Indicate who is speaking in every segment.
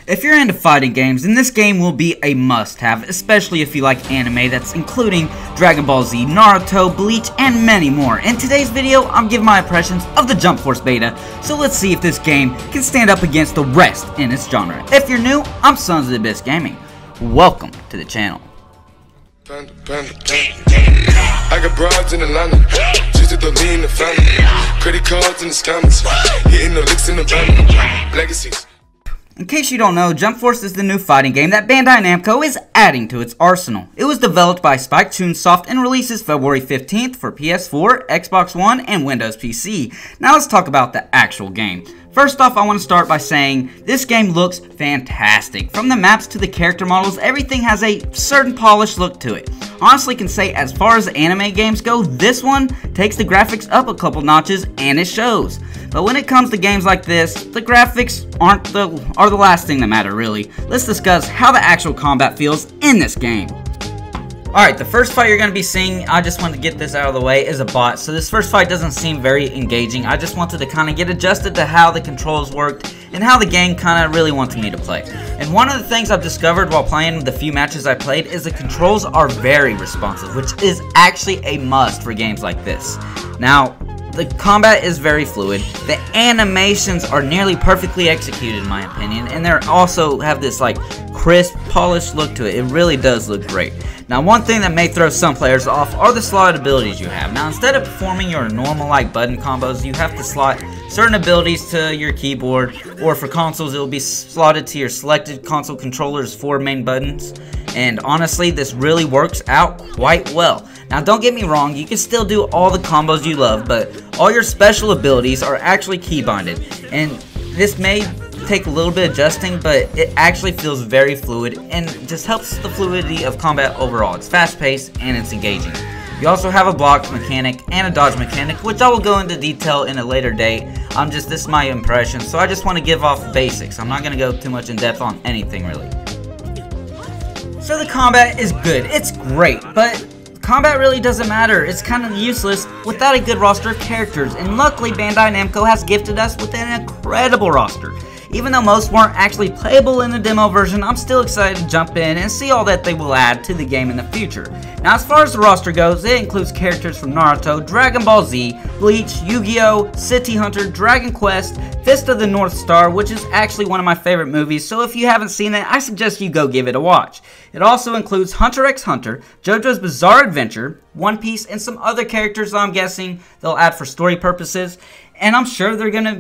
Speaker 1: If you're into fighting games, then this game will be a must-have, especially if you like anime that's including Dragon Ball Z, Naruto, Bleach, and many more. In today's video, I'm giving my impressions of the JumpForce beta, so let's see if this game can stand up against the rest in its genre. If you're new, I'm Sons of the Abyss Gaming. Welcome to the channel.
Speaker 2: I got broads in Atlanta, just to me in the family, credit cards in the scammers, hitting the licks in the van, legacies.
Speaker 1: In case you don't know, JumpForce is the new fighting game that Bandai Namco is adding to its arsenal. It was developed by Spike Chunsoft and releases February 15th for PS4, Xbox One, and Windows PC. Now let's talk about the actual game. First off, I want to start by saying this game looks fantastic. From the maps to the character models, everything has a certain polished look to it. Honestly can say as far as anime games go, this one takes the graphics up a couple notches and it shows. But when it comes to games like this, the graphics are the last thing that matter really. Let's discuss how the actual combat feels in this game. Alright, the first fight you're going to be seeing, I just wanted to get this out of the way, is a bot. So this first fight doesn't seem very engaging. I just wanted to kind of get adjusted to how the controls worked and how the game kind of really wanted me to play. And one of the things I've discovered while playing the few matches I played is the controls are very responsive, which is actually a must for games like this. Now, the combat is very fluid, the animations are nearly perfectly executed in my opinion, and they also have this like crisp, polished look to it. It really does look great. Now one thing that may throw some players off are the slotted abilities you have. Now instead of performing your normal like button combos, you have to slot certain abilities to your keyboard, or for consoles it will be slotted to your selected console controller's 4 main buttons. And honestly, this really works out quite well. Now don't get me wrong, you can still do all the combos you love, but all your special abilities are actually keybinded. And this may take a little bit adjusting, but it actually feels very fluid and just helps the fluidity of combat overall. It's fast paced and it's engaging. You also have a block mechanic and a dodge mechanic, which I will go into detail in a later date. This is my impression, so I just want to give off the basics. I'm not going to go too much in depth on anything really. So the combat is good, it's great, but combat really doesn't matter. It's kind of useless without a good roster of characters, and luckily Bandai Namco has gifted us with an incredible roster. Even though most weren't actually playable in the demo version, I'm still excited to jump in and see all that they will add to the game in the future. Now as far as the roster goes, it includes characters from Naruto, Dragon Ball Z, Bleach, Yu-Gi-Oh!, City Hunter, Dragon Quest, Fist of the North Star, which is actually one of my favorite movies, so if you haven't seen it, I suggest you go give it a watch. It also includes Hunter x Hunter, JoJo's Bizarre Adventure, One Piece, and some other characters I'm guessing they'll add for story purposes. And I'm sure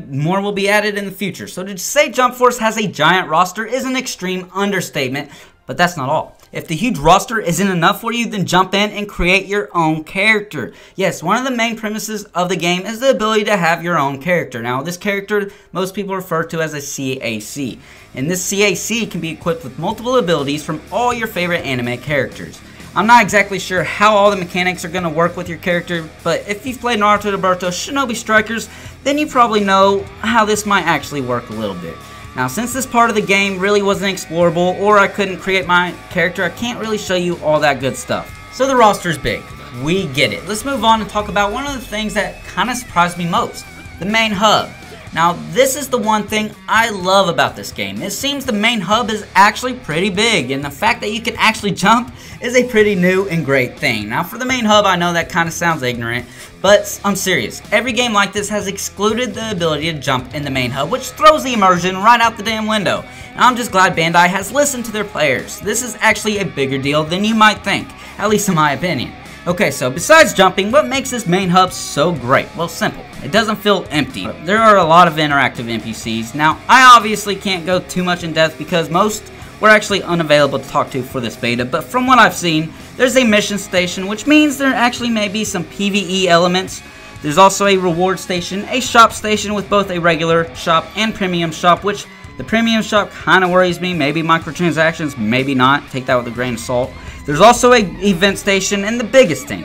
Speaker 1: more will be added in the future. So to say JumpForce has a giant roster is an extreme understatement, but that's not all. If the huge roster isn't enough for you, then jump in and create your own character. Yes, one of the main premises of the game is the ability to have your own character. Now, this character most people refer to as a CAC. And this CAC can be equipped with multiple abilities from all your favorite anime characters. I'm not exactly sure how all the mechanics are going to work with your character, but if you've played Naruto to Boruto Shinobi Strikers, then you probably know how this might actually work a little bit. Now, since this part of the game really wasn't explorable, or I couldn't create my character, I can't really show you all that good stuff. So the roster is big. We get it. Let's move on and talk about one of the things that kind of surprised me most, the main hub. Now, this is the one thing I love about this game. It seems the main hub is actually pretty big, and the fact that you can actually jump is a pretty new and great thing. Now, for the main hub, I know that kind of sounds ignorant, but I'm serious. Every game like this has excluded the ability to jump in the main hub, which throws the immersion right out the damn window. And I'm just glad Bandai has listened to their players. This is actually a bigger deal than you might think, at least in my opinion. Okay, so besides jumping, what makes this main hub so great? Well, simple. It doesn't feel empty. There are a lot of interactive NPCs. Now, I obviously can't go too much in depth because most were actually unavailable to talk to for this beta, but from what I've seen, there's a mission station, which means there actually may be some PvE elements. There's also a reward station, a shop station with both a regular shop and premium shop, which the premium shop kind of worries me. Maybe microtransactions, maybe not. Take that with a grain of salt. There's also an event station, and the biggest thing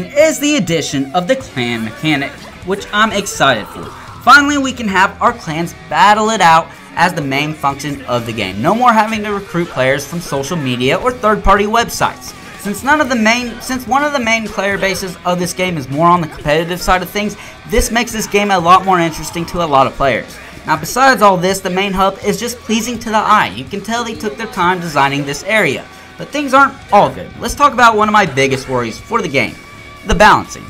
Speaker 1: is the addition of the clan mechanic, which I'm excited for. Finally, we can have our clans battle it out as the main function of the game. No more having to recruit players from social media or third-party websites. Since one of the main player bases of this game is more on the competitive side of things, this makes this game a lot more interesting to a lot of players. Now besides all this, the main hub is just pleasing to the eye. You can tell they took their time designing this area. But things aren't all good. Let's talk about one of my biggest worries for the game, the balancing.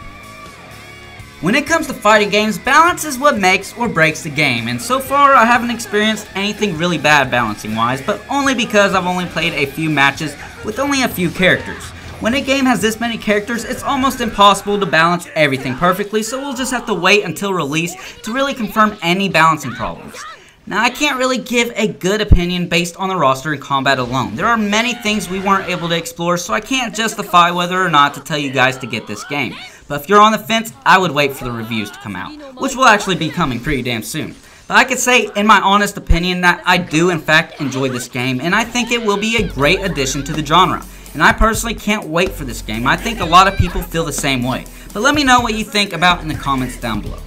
Speaker 1: When it comes to fighting games, balance is what makes or breaks the game, and so far I haven't experienced anything really bad balancing wise, but only because I've only played a few matches with only a few characters. When a game has this many characters, it's almost impossible to balance everything perfectly, so we'll just have to wait until release to really confirm any balancing problems. Now, I can't really give a good opinion based on the roster and combat alone. There are many things we weren't able to explore, so I can't justify whether or not to tell you guys to get this game. But if you're on the fence, I would wait for the reviews to come out, which will actually be coming pretty damn soon. But I could say, in my honest opinion, that I do in fact enjoy this game, and I think it will be a great addition to the genre. And I personally can't wait for this game. I think a lot of people feel the same way. But let me know what you think about in the comments down below.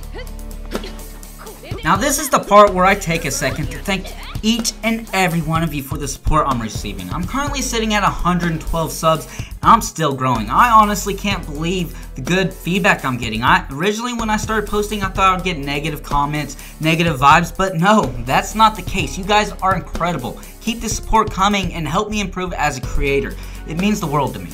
Speaker 1: Now this is the part where I take a second to thank each and every one of you for the support I'm receiving. I'm currently sitting at 112 subs, and I'm still growing. I honestly can't believe the good feedback I'm getting. Originally when I started posting, I thought I'd get negative comments, negative vibes, but no, that's not the case. You guys are incredible. Keep the support coming and help me improve as a creator. It means the world to me.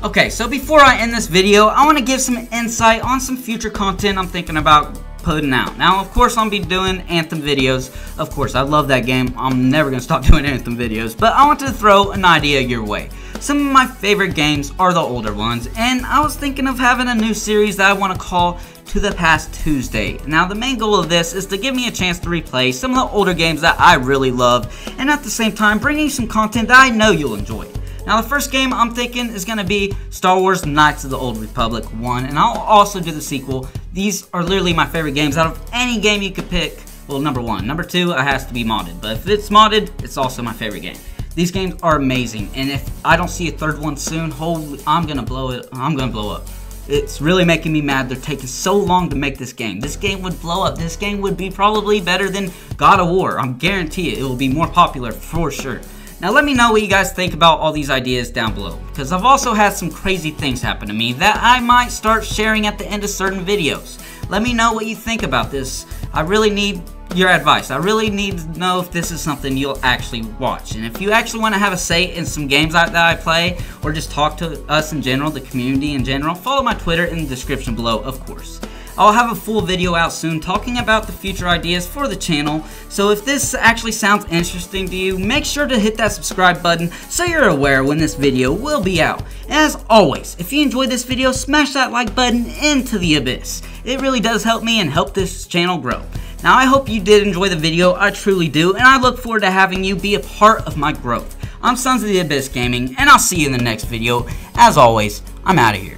Speaker 1: Okay, so before I end this video, I want to give some insight on some future content I'm thinking about putting out. Now, of course, I'll be doing Anthem videos. Of course, I love that game. I'm never going to stop doing Anthem videos, but I want to throw an idea your way. Some of my favorite games are the older ones, and I was thinking of having a new series that I want to call To the Past Tuesday. Now, the main goal of this is to give me a chance to replay some of the older games that I really love, and at the same time, bringing some content that I know you'll enjoy. Now, the first game I'm thinking is going to be Star Wars Knights of the Old Republic 1, and I'll also do the sequel. These are literally my favorite games out of any game you could pick. Well, number 1. Number 2, it has to be modded, but if it's modded, it's also my favorite game. These games are amazing, and if I don't see a third one soon, holy, I'm going to blow it. I'm going to blow up. It's really making me mad they're taking so long to make this game. This game would blow up. This game would be probably better than God of War. I guarantee it. It will be more popular for sure. Now let me know what you guys think about all these ideas down below, because I've also had some crazy things happen to me that I might start sharing at the end of certain videos. Let me know what you think about this. I really need your advice. I really need to know if this is something you'll actually watch. And if you actually want to have a say in some games that I play, or just talk to us in general, the community in general, follow my Twitter in the description below, of course. I'll have a full video out soon talking about the future ideas for the channel, so if this actually sounds interesting to you, make sure to hit that subscribe button so you're aware when this video will be out. And as always, if you enjoyed this video, smash that like button into the abyss. It really does help me and help this channel grow. Now I hope you did enjoy the video, I truly do, and I look forward to having you be a part of my growth. I'm Sons of the Abyss Gaming, and I'll see you in the next video. As always, I'm out of here.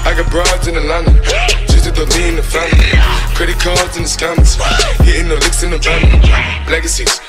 Speaker 2: I got broads in Atlanta, just to lean the family. Credit cards in the scammers, hitting the licks in the van. Legacies.